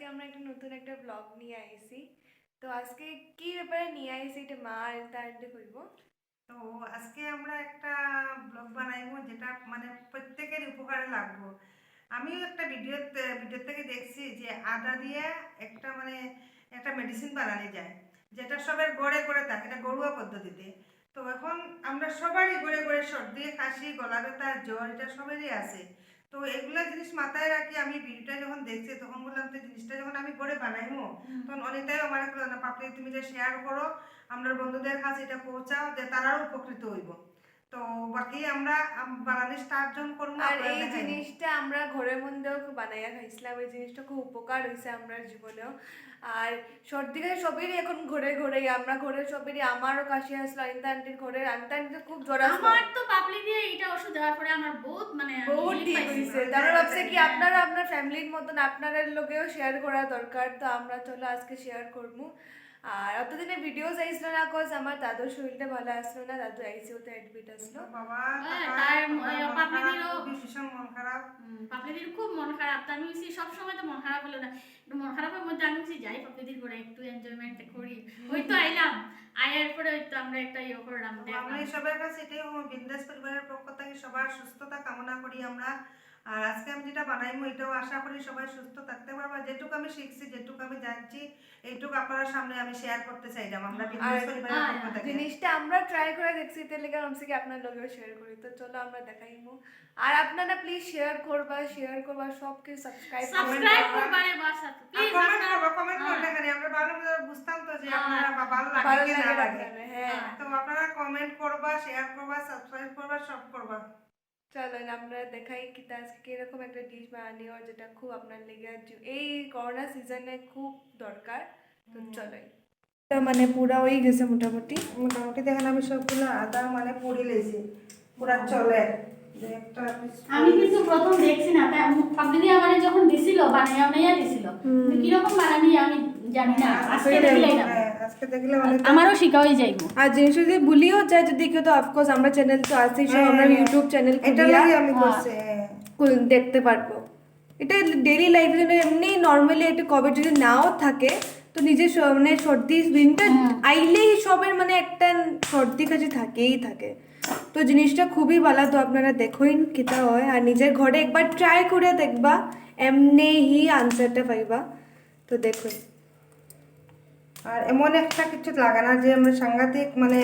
আজকে আমরা একটা নতুন একটা ব্লগ নিয়ে আইছি। তো আজকে কি ব্যাপারে নিয়ে আইছি এটা মা আর আন্টি কইব। তো আজকে আমরা একটা ব্লগ বানাইবো যেটা মানে প্রত্যেকের উপকারে লাগবো। আমিও একটা ভিডিও থেকে দেখছি যে আদা দিয়ে একটা মানে একটা মেডিসিন বানানো যায়, যেটা সবার গড়ে গড়ে থাকে, এটা ঘরোয়া পদ্ধতিতে। তো এখন আমরা সবারই গড়ে গড়ে সর্দি কাশি গলা ব্যথা জ্বর এটা সবারই আছে। তো এগুলা জিনিস মাথায় রাখি আমি ভিডিওটা যখন দেখছি তখন বললাম তো জিনিসটা যখন আমি ঘরে বানাইবো তখন অনেকটাই আমার না পাপড়ি তুমি যে শেয়ার করো আমরা বন্ধুদের কাছে এটা পৌঁছাও যে তারাও উপকৃত হইব। তো বাকি আমরা বানানো স্টার্ট যখন করবো আর আপনারা এই দেখাইব। জিনিসটা আমরা ঘরের মধ্যেও বানাইয়া খাইছিলাম, এই জিনিসটা খুব উপকার হয়েছে আমরা জীবনেও। আর সর্দি কাশি সবেরই এখন ঘরে ঘরে, আমরা ঘরে সবেরই, আমারও কাশি আসলো, আনিতা আন্টির ঘরে, আনিতা আন্টি খুব জ্বর আসলো। আমার তো পাপড়ি দিয়ে এটা ওষুধ দেওয়ার পরে আমার বহুত মানে বহুত ঠিক হয়েছে। তারপর ভাবছে কি আপনারা আপনার ফ্যামিলির মতন আপনাদের লোকেও শেয়ার করা দরকার, তো আমরা চলো আজকে শেয়ার করবো। আর অতদিনে ভিডিওস আইসলো না, কজ আমার দাদুর শরীরটা ভালো আসলো না, দাদু আইসিইউ তে অ্যাডমিট আসলো। বাবা পাপড়িদিরও ভীষণ মন খারাপ। পাপড়িদির খুব মন খারাপ। তো আমি সব সময় তো মন খারাপ হলো না, একটু মন খারাপের মধ্যে আমি যাই পাপড়িদির করে একটু এনজয়মেন্ট করি। ওই তো আইলাম, আয়ার পরে ওই তো আমরা একটা ইয়ে করলাম। আমি সবার কাছে এটাই বিন্দাস পরিবারের পক্ষ থেকে সবার সুস্থতা কামনা করি আমরা। আর আজকে আমি যেটা বানাইবো এটাও আশা করি সবাই সুস্থ থাকতে পারবো। যেটুকু আমি শিখছি যেটুকু আমি জানছি এইটুকু আপনার সামনে আমি শেয়ার করতে চাইলাম। আমরা বিন্দাস পরিবারের পক্ষ থেকে জিনিসটা আমরা ট্রাই করে দেখছি, তার লেগে ভাবছি কি আপনার লগেও শেয়ার করি। তো চলো আমরা দেখাইমু। আর আপনারা প্লিজ শেয়ার করবা সবকে সাবস্ক্রাইব করবা রে বাস প্লিজ কমেন্ট করবেন। এখানে আমরা ভালো বুঝতাম তো যে আপনারা ভালো ভালো লাগে কি না লাগে। লাগে। হ্যাঁ, তো আপনারা কমেন্ট করবা, শেয়ার করবা, সাবস্ক্রাইব করবা, সব করবা। চলো আমরা দেখাই কি আজকে কিরকম একটা ডিশ বানানি, আর যেটা খুব আপনার লেগে এই করোনা সিজনে খুব দরকার। তো চলোই, মানে পুরা হয়ে গেছে মোটামুটি। মোটামুটি দেখেন আমি সবগুলো আদা মানে পড়ে লেছি পুরা চলে যে একটা আমি কিন্তু প্রথম দেখছি না, পাপড়ি আমার যখন দিছিল বানাইয়া দিছিল, কিরকম বানানি আমি জানি না। আজকে দেখলাম, আজকে দেখলে অনেক আমারও শিখা হয়ে যাইব। আর জিনিস যদি ভুলিও যায় যদি কেউ, তো অফকোর্স আমরা চ্যানেল তো আছেই, সব আমরা ইউটিউব চ্যানেল এটা লাগে আমি করছি দেখতে পারবো। এটা ডেইলি লাইফে জন্য এমনি নর্মালি একটা কবে যদি নাও থাকে তো নিজের মানে সর্দি দিনটা আইলেই সবের মানে একটা সর্দি কাছে থাকেই থাকে। তো জিনিসটা খুবই ভালো, তো আপনারা দেখুন কিতা হয় আর নিজের ঘরে একবার ট্রাই করে দেখবা, এমনি হি আনসারটা পাইবা। তো দেখুন, আর এমন একটা কিছু লাগে না যে আমরা সাংঘাতিক মানে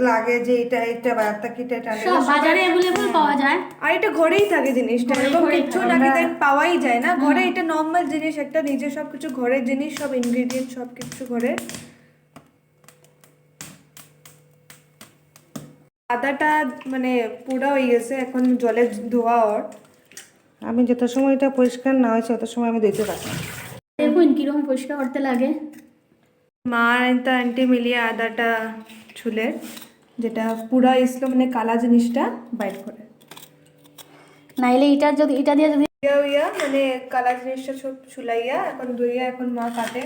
লাগে যে এটা এটা বার্তা কিটা এটা সব বাজারে अवेलेबल পাওয়া যায়। আর এটা ঘরেই থাকে জিনিসটা, এরকম কিছু না কি তাই পাওয়াই যায় না ঘরে। এটা নর্মাল জিনিস একটা, নিজের সব কিছু ঘরের জিনিস, সব ইনগ্রেডিয়েন্ট সব কিছু ঘরে। আদাটা মানে পুরা হয়ে গেছে, এখন জলে ধোয়া। ওর আমি যত সময় এটা পরিষ্কার না হয়েছে তত সময় আমি ধুইতে পারি। দেখুন কিরকম পরিষ্কার করতে লাগে। মা আর আন্টি মিলিয়ে আদাটা ছুলে যেটা পুরা ইসলো মানে কালা জিনিসটা বাইর করে, নাইলে এটা যদি এটা দিয়ে যদি ইয়া মানে কালা জিনিসটা সব ছুলাইয়া এখন ধুইয়া এখন মা কাটে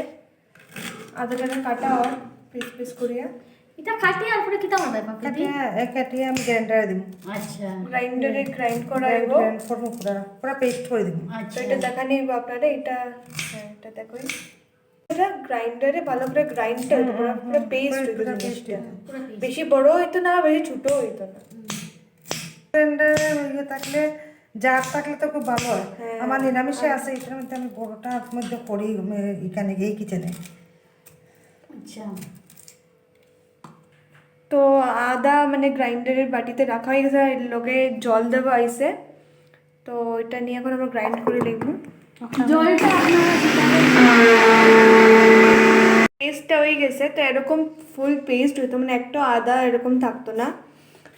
আদাটা কাটা আর পিস পিস করিয়া এটা কাটিয়ে আর পরে কিটা হবে পাপড়ি? কাটিয়ে আমি গ্রাইন্ডারে দিব। আচ্ছা, গ্রাইন্ডারে গ্রাইন্ড করা হইব, গ্রাইন্ড করব পুরা পুরা পেস্ট করে দিব। তো আচ্ছা এটা দেখা নিব আপনারা। এটা হ্যাঁ এটা দেখুন, এটা গ্রাইন্ডারে ভালো করে গ্রাইন্ডটা হইতো, পুরো পেস্ট হইতো জিনিসটা। বেশি বড় হইতো না বেশি ছোট হইতো না। গ্রাইন্ডারে ইয়ে থাকলে জার থাকলে তো খুব ভালো হয়। আমার নিরামিষে আছে এটার মধ্যে আমি বড়টার মধ্যে করি এখানে এই কিচেনে। আচ্ছা, তো আদা মানে গ্রাইন্ডারের বাটিতে রাখা হয়ে গেছে, এর লগে জল দেওয়া হয়েছে। তো এটা নিয়ে এখন আমরা গ্রাইন্ড করে লিখবো। জলটা আপনারা পেস্টটা হয়ে গেছে, তো এরকম ফুল পেস্ট হইতো, মানে একটা আদা এরকম থাকতো না।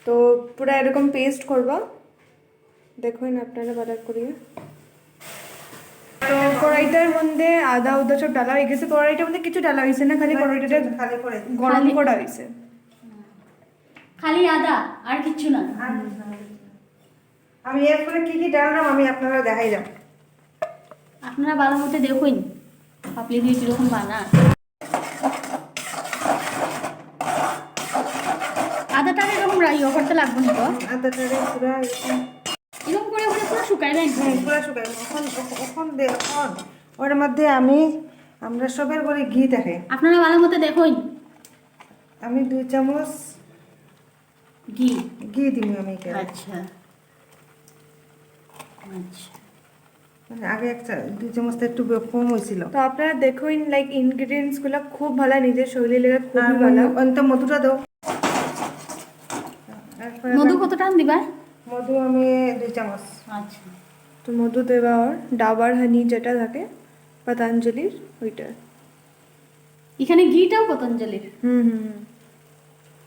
তো পুরো এরকম পেস্ট করবা, দেখুন আপনারা বাজার করিয়ে। তো কড়াইটার মধ্যে আদা উদা সব ডালা হয়ে গেছে। কড়াইটার মধ্যে কিছু ডালা হয়েছে না, খালি কড়াইটা খালি করে গরম করা হয়েছে। খালি আদা আর কিছু না। আমি এরপরে কি কি ডাললাম আমি আপনারা দেখাই যাব। আপনারা ভালো মতো দেখুন পাপড়ি দিয়ে কিরকম বানা। আদাটা এরকম ইয়ে করতে লাগবে না তো? আদাটারে পুরা এরকম করে পুরো শুকাইবেন। পুরা শুকাই এখন ওর মধ্যে আমরা সবের ঘরে ঘি থাকে। আপনারা ভালো মতো দেখুন, আমি 2 চামচ ঘি। ঘি দিই আমি এখানে। আচ্ছা আচ্ছা, মানে আগে 2 চামচটা একটু কম হয়েছিল। তো আপনারা দেখুন লাইক ইনগ্রেডিয়েন্টস গুলো খুব ভালো, নিজের শরীরে লেগে খুবই ভালো। অন্ত মধুটা দাও। মধু কতটা দিবা? মধু আমি 2 চামচ। আচ্ছা, তো মধু দেওয়া আর ডাবার হানি যেটা থাকে পতঞ্জলির ওইটা। এখানে ঘিটাও পতঞ্জলির। হুম হুম হুম।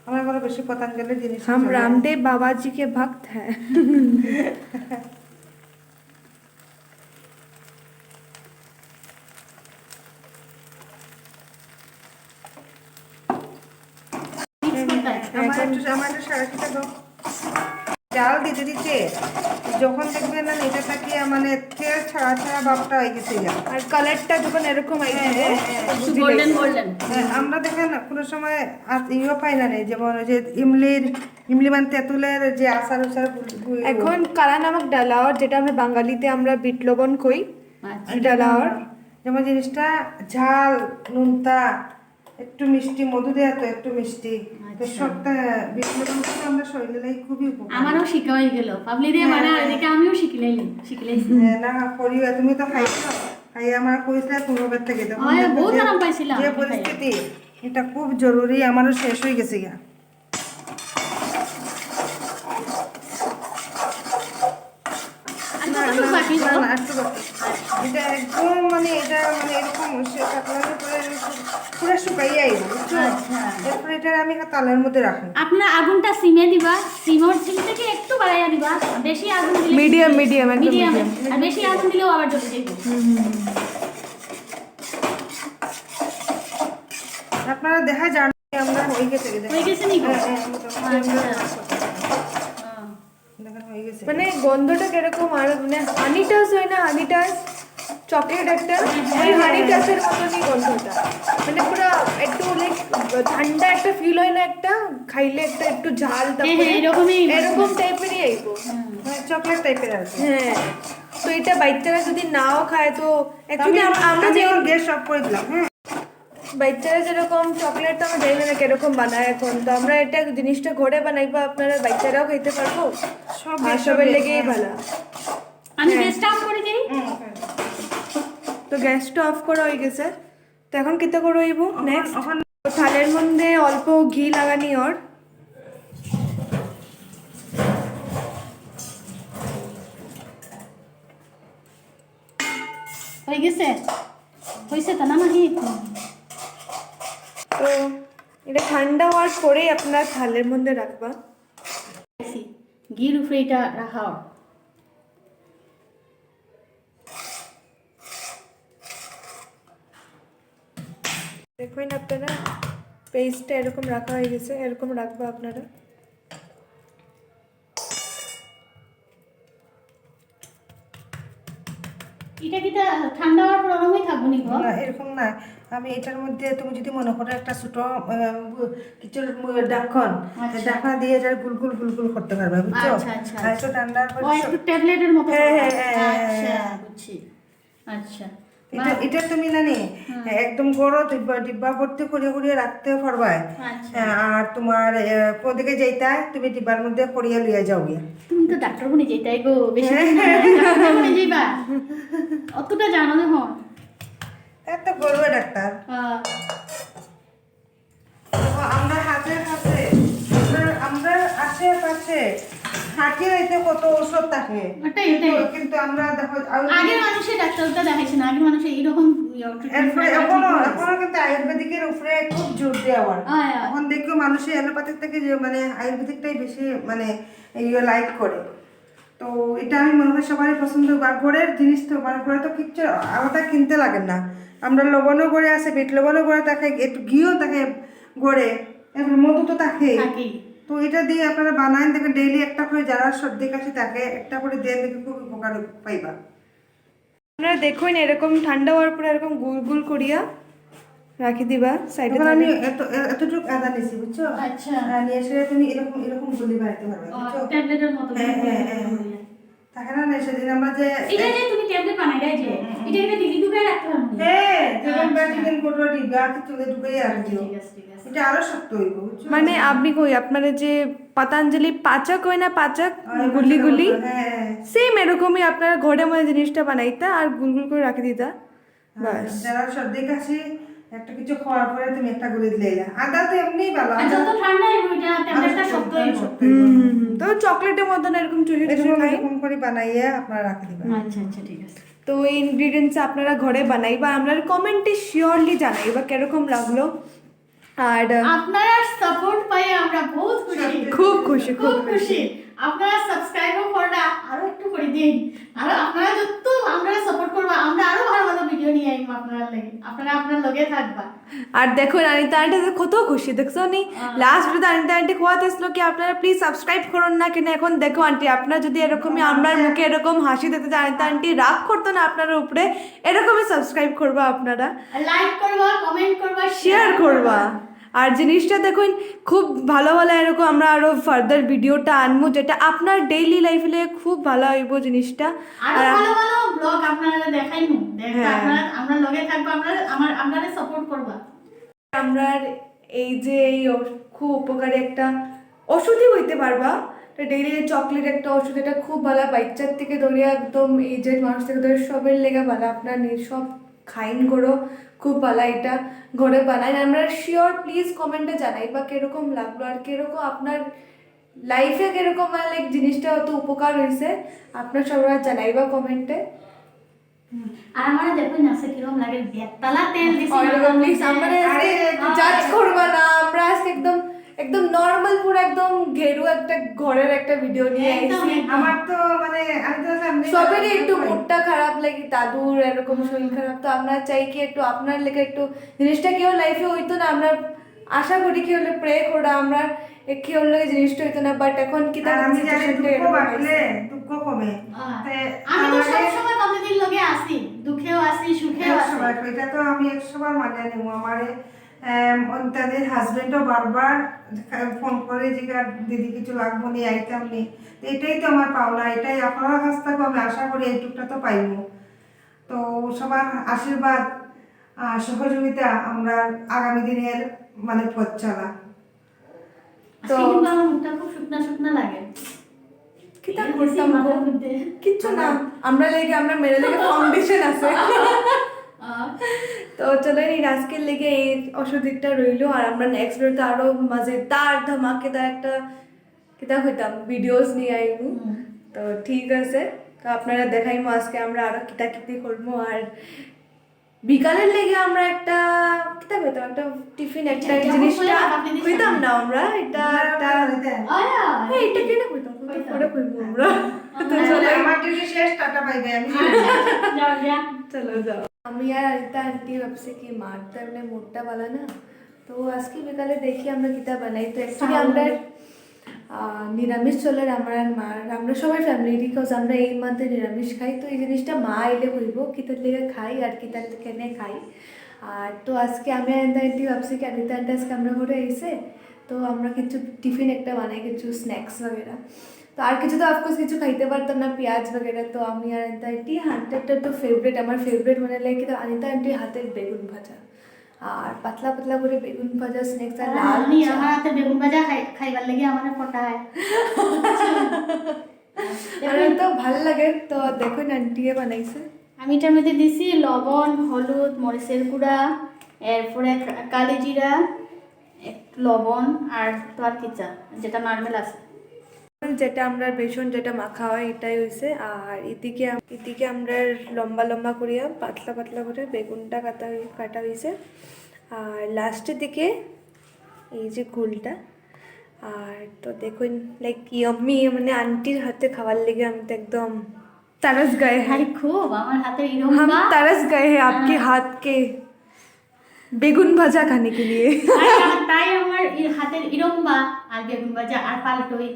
আমার ঘরে বেশি পতঞ্জলির জিনিস। हम रामदेव बाबा जी के भक्त हैं। আমার একটু সারাটিটা দাও। জাল দিতে দিতে যখন দেখবেন না এটা থেকে মানে তেল ছাড়া ছাড়া ভাবটা হয়ে গেছে যা। আর কালারটা যখন এরকম আইছে একটু গোল্ডেন গোল্ডেন। আমরা দেখেন কোনো সময় ইয়ে পাই না নেই, যেমন ওই যে ইমলি মানে তেঁতুলের যে আচার উচার এখন কালা নামক ডালা, আর যেটা আমরা বাঙালিতে আমরা বিট লবণ কই আচ্ছা, ডালা, আর যেমন জিনিসটা ঝাল নুনতা একটু মিষ্টি, মধু দেওয়া তো একটু মিষ্টি, তো সবটা বিষ্ণু আমরা শরীরে লাগে খুবই উপকার। আমারও শিখা হয়ে গেল পাবলি দিয়ে মানে এদিকে আমিও শিখলাইছি। না করিও, তুমি তো খাইছো, খাই আমার কইছিলে পূর্ববের থেকে তখন হয় দেখো বহুত যে- আরাম পাইছিলাম যে পরিস্থিতি এটা খুব জরুরি, আমারও শেষ হয়ে গেছে গা। আর কতটুকু বাকি না, গো? না, একটু বাকি। এটা একদম মানে এটা মানে এরকম কাপড়ের উপরে পুরো শুকাইয়ে আইব, বুঝছো? আচ্ছা। এরপরে এটা আমি তালের মধ্যে রাখবো। আপনার আগুনটা সিমে দিবা, সিম থেকে একটু বাড়াইয়া দিবা। বেশি আগুন দিলে মিডিয়াম মিডিয়াম একদম মিডিয়াম, মিডিয়াম। আর বেশি আগুন দিলেও আবার জ্বলে যাবে। আপনারা দেখা যান আমরা হয়ে গেছে হয়ে গেছে নি গো? দেখেন হয়ে গেছে। মানে গন্ধটা কিরকম, আর মানে হানি টাচ হয় না, হানি টাচ চকলেট একটা, ওই হানি টাচের মতনই গন্ধটা, মানে পুরো একটু লাইক ঠান্ডা একটা ফিল হয় না, একটা খাইলে একটা একটু ঝাল, তারপরে এরকম টাইপেরই আইব। চকলেট টাইপের আর কি। হ্যাঁ, তো এটা বাচ্চারা যদি নাও খায় তো অ্যাকচুয়ালি আমরা যে গ্যাস অফ করে দিলাম। হ্যাঁ, বাচ্চারা যেরকম চকলেট তো আমরা জানি না কিরকম বানায় এখন, তো আমরা এটা জিনিসটা ঘরে বানাইবো, আপনারা বাচ্চারাও খেতে পারবো, আর সবের লেগেই ভালো। আমি গ্যাসটা অফ করে দিই। তো গ্যাসটা অফ করা হয়ে গেছে, তো এখন কিতা করে হইব নেক্সট, এখন থালের মধ্যে অল্প ঘি লাগানি ওর, হয়ে গেছে, হয়েছে তো না মাহি? তো এটা ঠান্ডা হওয়ার পরেই আপনার থালের মধ্যে রাখবা। ঘির উপরে এটা রাখা। দেখবেন আপনারা পেস্টটা এরকম রাখা হয়ে গেছে, এরকম রাখবা আপনারা। এটা কি ঠান্ডা হওয়ার পর ওরকমই থাকবো নি গো? না এরকম না, আমি এটার মধ্যে তুমি যদি মনে করো একটা ছোট কিছুর ঢাকন, ঢাকনা দিয়ে এটা গুলগুল গুলগুল করতে পারবে, বুঝছো? আচ্ছা, আচ্ছা, আর একটু ঠান্ডার পর ও একটু ট্যাবলেটের মতো। হ্যাঁ, হ্যাঁ, হ্যাঁ, আচ্ছা বুঝছি। আচ্ছা, এটা তুমি জানি একদম গরম ডিব্বা ভর্তি করিয়ে করিয়ে রাখতেও পারবা। আচ্ছা। আর তোমার কোদিকে যাইতা তুমি ডিব্বার মধ্যে করিয়ে লিয়ে যাও গিয়া। তুমি তো ডাক্তার বনে যেতাই গো, বেশি দিন না, ডাক্তার বনে যাইবা, অতটা জানো না হন। এত বলবে ডাক্তার। আমরা হাতের কাছে আমরা আশেপাশে হাঁটি হইতে কত ওষুধ থাকে, ওটাই, ওটাই। কিন্তু আমরা দেখো আগের মানুষের ডাক্তারটা দেখাইছে না, আগের মানুষের এরকম এরপরে এখনো কিন্তু আয়ুর্বেদিকের উপরে খুব জোর দেওয়ার। এখন দেখো মানুষের অ্যালোপ্যাথিক থেকে যে মানে আয়ুর্বেদিকটাই বেশি মানে ইয়ে লাইক করে। তো এটা আমি মনে হয় সবারই পছন্দ। বা ঘরের জিনিস তো মানে ঘরে তো কিচ্ছু আলাদা কিনতে লাগে না, আমরা লবণও করে আছে, বিট লবণও করে থাকে, একটু ঘিও থাকে গড়ে, এবার মধু তো থাকে। তো এটা দিয়ে আপনারা বানান দেখবেন ডেইলি একটা করে, যারা সর্দি কাশি থাকে একটা করে দিয়ে দেখে খুব উপকার পাইবা। আপনারা দেখুন এরকম ঠান্ডা হওয়ার পরে এরকম গুল গুল করিয়া রাখি দিবা সাইডে। এখন আমি এতটুকু আদা নিছি, বুঝছো? আচ্ছা। নিয়ে এসে তুমি এরকম এরকম গুলি বানাতে পারবে, বুঝছো? ট্যাবলেটের মতো। হ্যাঁ, হ্যাঁ, হ্যাঁ। থাকে না সেদিন আমরা যে এটা যে তুমি ট্যাবলেট বানাইলাই যে এটা এটা দিদি ঢুকাই রাখতে পারবো হ্যাঁ যেমন আচ্ছা। চিকেন পকোড়া দিবা চলে ঢুকাই রাখি ঠিক আছে ঠিক আছে এটা আরো শক্ত হইব বুঝছো? মানে আপনি কই আপনারা যে পতঞ্জলি পাচক হয় না পাচক ওই গুলি গুলি হ্যাঁ সেম এরকমই আপনারা ঘরে মধ্যে জিনিসটা বানাইতা আর গুল গুল করে রাখি দিতা বাস। যারা সর্দি কাশি একটা কিছু খাওয়ার পরে তুমি একটা গুলি দিলে আদা তো এমনিই ভালো আর যত ঠান্ডা হইব এটা টেম্পারেচার শক্ত হইব তো চকলেটের মতন এরকম চুষে চুষে খাই। এরকম করে বানাইয়ে আপনারা রাখি দিবেন আচ্ছা আচ্ছা ঠিক আছে তো এই ইনগ্রিডিয়েন্টস আপনারা ঘরে বানাইবা আমরা কমেন্টে শিওরলি জানাইবা কিরকম লাগলো। আর আপনারা সাপোর্ট পাই আমরা বহুত খুশি খুব খুশি খুব খুশি আপনারা সাবস্ক্রাইবও করলা আরো একটু করে দিন আর আপনারা যত আমরা সাপোর্ট করবা আমরা আরো ভালো ভালো ভিডিও নিয়ে আইব আপনারা লাগি আপনারা আপনার লগে থাকবা আর দেখো অনিতা আন্টি কত খুশি দেখছো নি লাস্ট ভিডিওতে অনিতা আন্টি কোয়াতে আসলো কি আপনারা প্লিজ সাবস্ক্রাইব করুন না কেন এখন দেখো আন্টি আপনারা যদি এরকমই আমার মুখে এরকম হাসি দিতে অনিতা আন্টি রাগ করতো না আপনার উপরে এরকমই সাবস্ক্রাইব করবা আপনারা লাইক করবা কমেন্ট করবা শেয়ার করবা। আর জিনিসটা দেখুন খুব ভালো ভালো এরকম আমরা আরো ফার্দার ভিডিওটা আনবো যেটা আপনার ডেইলি লাইফে খুব ভালো হইব জিনিসটা। আরো আর ভালো ভালো ব্লগ আপনারা দেখাইমু দেখবা হ্যাঁ। আপনারা আমরা লগে থাকবা আপনারা সাপোর্ট করবা আমরা এই যে এই খুব উপকারী একটা ওষুধই হইতে পারবা ডেইলি চকলেট একটা ওষুধ এটা খুব ভালো বাচ্চার থেকে ধরে একদম এজেড মানুষ থেকে ধরে সবের লেগে ভালো আপনার সব খাইন করো খুব ভালো এটা ঘরে বানাই আমরা শিওর প্লিজ কমেন্টে জানাই বা কিরকম লাগলো আর কিরকম আপনার লাইফে কিরকম লাইক জিনিসটা অত উপকার হয়েছে আপনার সবাই জানাইবা কমেন্টে। আর আমার দেখুন আছে কিরকম লাগে বেতালা তেল দিছি প্লিজ আমরা জাজ করবা না আমরা আজকে একদম একদম নরমাল পুরো একদম ঘেরু একটা ঘরের একটা ভিডিও নিয়ে একদম, আইছি। একদম। আমার তো মানে আমি তো সামনে সবারই একটু মুডটা খারাপ লাগে দাদুর এরকম শরীর খারাপ তো আমরা চাই কি একটু আপনার লেগে একটু জিনিসটা কেউ লাইফে হইতো না আমরা আশা করি কি হলে প্রে করা আমরা কি হলে জিনিসটা হইতো না বাট এখন কি আর আমি জানি সিচুয়েশনটা দুঃখ এরকম বাড়লে হয়েছে। দুঃখ কমে তে আমি তো আমাদের- সব সময় কতদিন লগে আসি দুঃখেও আসি সুখেও আসি সবাই এটা তো আমি 100 বার মানিয়ে নেব আমারে তাদের হাজবেন্ডও বারবার ফোন করে জিজ্ঞাসা দিদি কিছু লাগবো নি আইটেম নেই এটাই তো আমার পাওনা এটাই আপনার কাছ থেকে আমি আশা করি এইটুকটা তো পাইবো তো সবার আশীর্বাদ সহযোগিতা আমরা আগামী দিনের মানে পথ চলা তো আজকে কিন্তু আমার মুখটা খুব শুকনা শুকনা লাগে কিতা এই করতাম গো? মাথার মধ্যে। কিচ্ছু না আমরা লেগে আমরা মেরে লেগে ফাউন্ডেশন আছে তো চলো এই আজকের লেগে এই অসুবিধা রইলো আর আমরা নেক্সট ভিডিওতে আরো মজেদার ধামাকেদার একটা কিতা হইতাম ভিডিওস নিয়ে আইবো তো ঠিক আছে তো আপনারা দেখাইমো আজকে আমরা আরো কিতা কিতি করবো আর বিকালের লেগে আমরা একটা কিতা হইতাম একটা টিফিন একটা এই যেমন জিনিসটা হইলাম আপনাদের হইতাম সামনে। না আমরা এটা একটা আয়া হ্যাঁ, এটা কেন হইতাম পরে কইবো আমরা তো চলো আমার ডিউটি শেষ টাটা বাই বাই আমি যাও যা চলো যাও আমি আর আনিতা আন্টি ভাবছি কি মার তো এমনি মুডটা ভালো না তো আজকে বিকালে দেখি আমরা কিতা বানাই তো অ্যাকচুয়ালি আমরা নিরামিষ চলে আমার আর মার আমরা সবাই ফ্যামিলি বিকজ আমরা এই মান্থে নিরামিষ খাই তো এই জিনিসটা মা এলে হইব কিতার লেগে খাই আর কিতার কেনে খাই আর তো আজকে আমি আনিতা আন্টি ভাবছি কি আনিতা আন্টি আজকে আমরা ঘরে এসে তো আমরা কিছু টিফিন একটা বানাই কিছু স্ন্যাক্স वगैरह তো আর কিছু তো অফকোর্স কিছু খাইতে পারতাম না পেঁয়াজ वगैरह তো আমি আর আনিতা আন্টি হাতেরটা তো ফেভারিট আমার ফেভারিট মানে লাগে তো আনিতা আন্টির হাতের বেগুন ভাজা আর পাতলা পাতলা করে বেগুন ভাজা স্ন্যাক্স আর লাল আমি চা। আমার হাতে বেগুন ভাজা খাইবার লাগি আমার ফটায় আর তো ভাল লাগে তো দেখুন আন্টিয়ে বানাইছে আমি এটার মধ্যে দিছি লবণ হলুদ মরিচের গুঁড়া এরপরে কালি জিরা একটু লবণ আর তো আর কিচা যেটা নর্মাল আছে যেটা আমরা বেসন যেটা মাখা হয় এটাই হয়েছে আর এদিকে আমরা লম্বা লম্বা করিয়া পাতলা পাতলা করে বেগুনটা কাটা হয়েছে আর লাস্টের দিকে এই যে গুলটা আর তো দেখুন লাইক ইয়াম্মি মানে আন্টির হাতে খাবার লেগে আমি তো একদম तरस गए हैं আরে খুব আমার হাতের हम ইরম্বা तरस गए हैं आपके हाथ के বেগুন ভাজা খানে के लिए তাই আমার হাতের ইরম্বা আর বেগুন ভাজা আর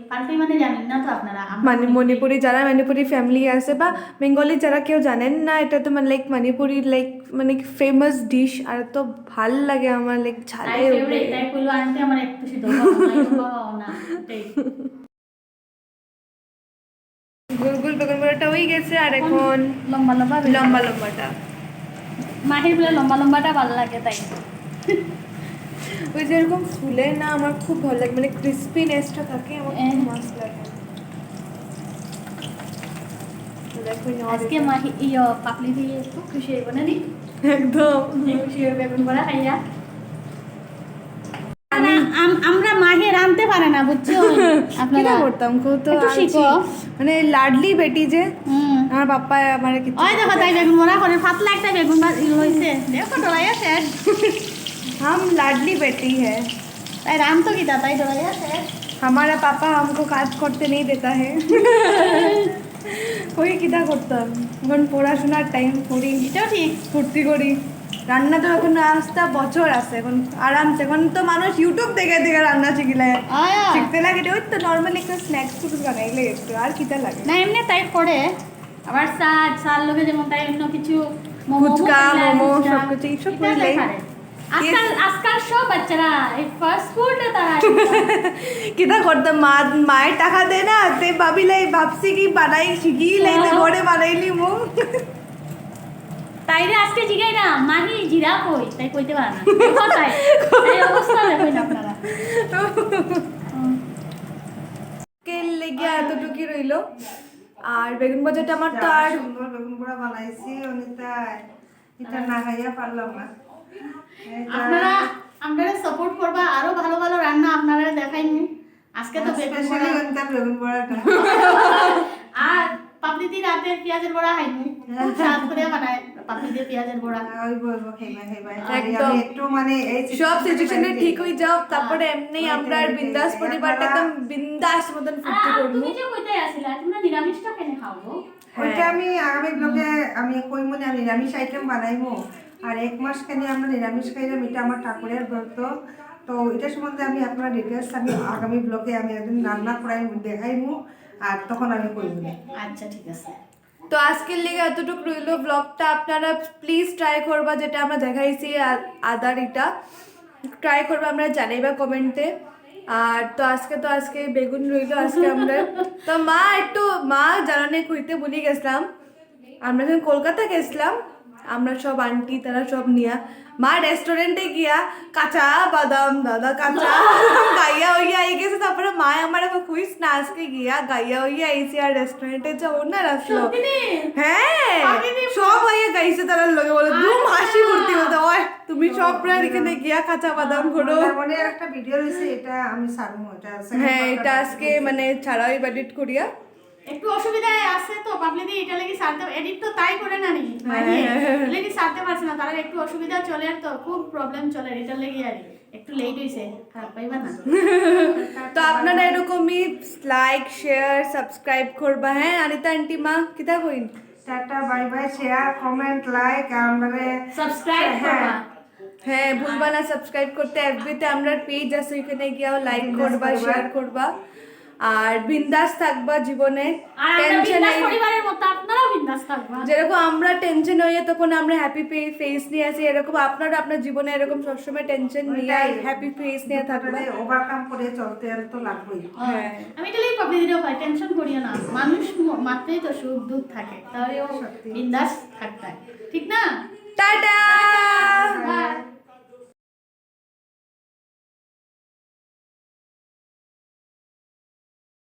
পালটই মানে জানেন না তো আপনারা মানে মণিপুরি যারা মণিপুরি ফ্যামিলি আছে বা বেঙ্গলি যারা কেউ জানেন না এটা তো মানে লাইক মণিপুরি লাইক মানে ফেমাস ডিশ আর তো ভাল লাগে আমার লাইক তাই ঝালে ফেভারিট তাই কইলো আনতে আমার একটু সিদ্ধ না এটাই গোল গোল বেগুন বড়াটা হয়ে গেছে আর এখন লম্বা লম্বা লম্বা লম্বাটা মাহির বলে লম্বা লম্বাটা ভালো লাগে তাই ওই যেরকম ফুলে না আমার খুব ভালো লাগে মানে ক্রিস্পিনেসটা থাকে আমার খুব মস্ত লাগে তো দেখো আজকে মাহি পাপলি দিয়ে একটু খুশি হইব না নি একদম খুশি হইবে বেগুন বড়া খাইয়া আমরা মাহে রাঁধতে পারে না বুঝছো কিনা করতাম খুব তো একটু শিখো। মানে লাডলি বেটি যে হুম আমার বাপ্পা আমার কিছু ওই দেখো তাই বেগুন বড়া করে পাতলা একটা বেগুন হয়েছে দেখো ডলাইয়া শেষ हम लाडली बेटी है তাই রাম তো কিতা তাই ডলাইয়া শেষ हमारा पापा हमको কাজ করতে नहीं देता है ওই কিটা করতাম এখন পড়াশোনার টাইম করি এটাও ঠিক ফুর্তি করি রান্না তো এখন আসতে বছর আছে এখন আরামসে এখন তো মানুষ ইউটিউব দেখে দেখে রান্না শিখলে আয়া শিখতে লাগে ওই তো নর্মালি একটা স্ন্যাক্স ফুড বানাইলে একটু আর কিটা লাগে না এমনি তাই করে আবার সাল লোকে যেমন তাই অন্য কিছু ফুচকা, মোমো, সবকিছু এইসব করলেই। আজকাল সব বাচ্চারা এই ফাস্ট ফুড তারা কিটা করতাম মায়ের টাকা দে না তে ভাবিলে ভাবছি কি বানাই শিখি লাইতে ঘরে বানাইলি মো তাইরে আজকে জিগাই না মাহি জিরা কই তাই কইতে পারে না তাই এই অবস্থা দেখুন আপনারা কে লেগে এতটুকু রইলো আর বেগুন ভাজাটা আমার তো আর সুন্দর বেগুন পোড়া বানাইছি অনিতা এটা না খাইয়া পারলাম না আপনারা আপনারা সাপোর্ট করবা আরো ভালো ভালো রান্না আপনারা দেখাইনি আজকে তো বেগুন স্পেশালি বড়া অনিতা বেগুন পোড়াটা আর পাপড়ি দিয়ে রাতে পেঁয়াজের বড়া খাইনি খুব স্বাদ করে বানায় পাপড়ি দিয়ে পেঁয়াজের বড়া ওই বলবো খাইবা একদম। আমি একটু মানে এই সব সিচুয়েশনে ঠিক হয়ে যাও তারপরে এমনি আমরা আর বিন্দাস পরিবারটা একদম বিন্দাস মতন ফুর্তি আর করবো তুমি যে কইতে আসিলা তোমরা নিরামিষটা কেন খাও ওইটা আমি আগামী ব্লগে আমি কই মনে আমি নিরামিষ আইটেম বানাইবো আর এক মাস কেন আমরা নিরামিষ খাইলাম এটা আমার ঠাকুরের ব্রত তো এটা সম্বন্ধে আমি আপনার ডিটেলস আমি আগামী ব্লগে আমি একদিন রান্না করাই দেখাইবো আর তখন আমি কইব আচ্ছা ঠিক আছে তো আজকের লেগে এতটুকু রইলো ব্লগটা আপনারা প্লিজ ট্রাই করবা যেটা আমরা দেখাইছি আদার এটা ট্রাই করবা আমরা জানাইবা কমেন্টে আর তো আজকে বেগুন রইলো আজকে আমরা তো মা জানানে কইতে ভুলে গেছিলাম আমরা যখন কলকাতা গেছিলাম আমরা সব আন্টি তারা সব নিয়া মা রেস্টুরেন্টে গিয়া কাঁচা বাদাম দাদা কাঁচা গাইয়া হইয়া আই গেছে তারপরে মা আমার এখন কুইস না আজকে গিয়া গাইয়া হইয়া আইসি আর রেস্টুরেন্টে যা ওনার আসলো হ্যাঁ সব হইয়া গাইছে তারা লোকে বলে ধুম হাসি ফুর্তি বলতে ওই তুমি সব প্রায় এখানে গিয়া কাঁচা বাদাম ঘোরো মানে একটা ভিডিও রয়েছে এটা আমি সারমু এটা হ্যাঁ এটা আজকে মানে ছাড়াও এডিট করিয়া একটু অসুবিধায় আছে তো পাবলি দি এটা লাগি সারতে এডিট তো তাই করে না নি লাগি সারতে পারছে না তারা একটু অসুবিধা চলে আর তো খুব প্রবলেম চলে এটা লাগি আর একটু লেট হইছে খারাপ পাইবা না তো আপনারা এরকমই লাইক শেয়ার সাবস্ক্রাইব করবা হ্যাঁ অনিতা আন্টি মা কিতা coin tata bye bye share comment like আমারে সাবস্ক্রাইব করবা হ্যাঁ ভুলবা না সাবস্ক্রাইব করতে এফবিতে আমরা পেজ আছে ওইখানে গিয়াও লাইক করবা শেয়ার করবা আর বিন্দাস থাকবা জীবনে আর আমরা টেনশন বিন্দাস পরিবারের মতো আপনারাও বিন্দাস থাকবা যেরকম আমরা টেনশন হয়ে তখন আমরা হ্যাপি ফেস নিয়ে আসি এরকম আপনারা আপনার জীবনে এরকম সবসময় টেনশন নিয়ে হ্যাপি ফেস নিয়ে থাকবা ওভারকাম করে চলতে তো লাগবেই হ্যাঁ আমি তো লাগি পাবলি দিও ভাই টেনশন করিও না মানুষ মাত্রই তো সুখ দুঃখ থাকে তাহলে ও বিন্দাস থাকতে হয়। ঠিক না টাটা বাই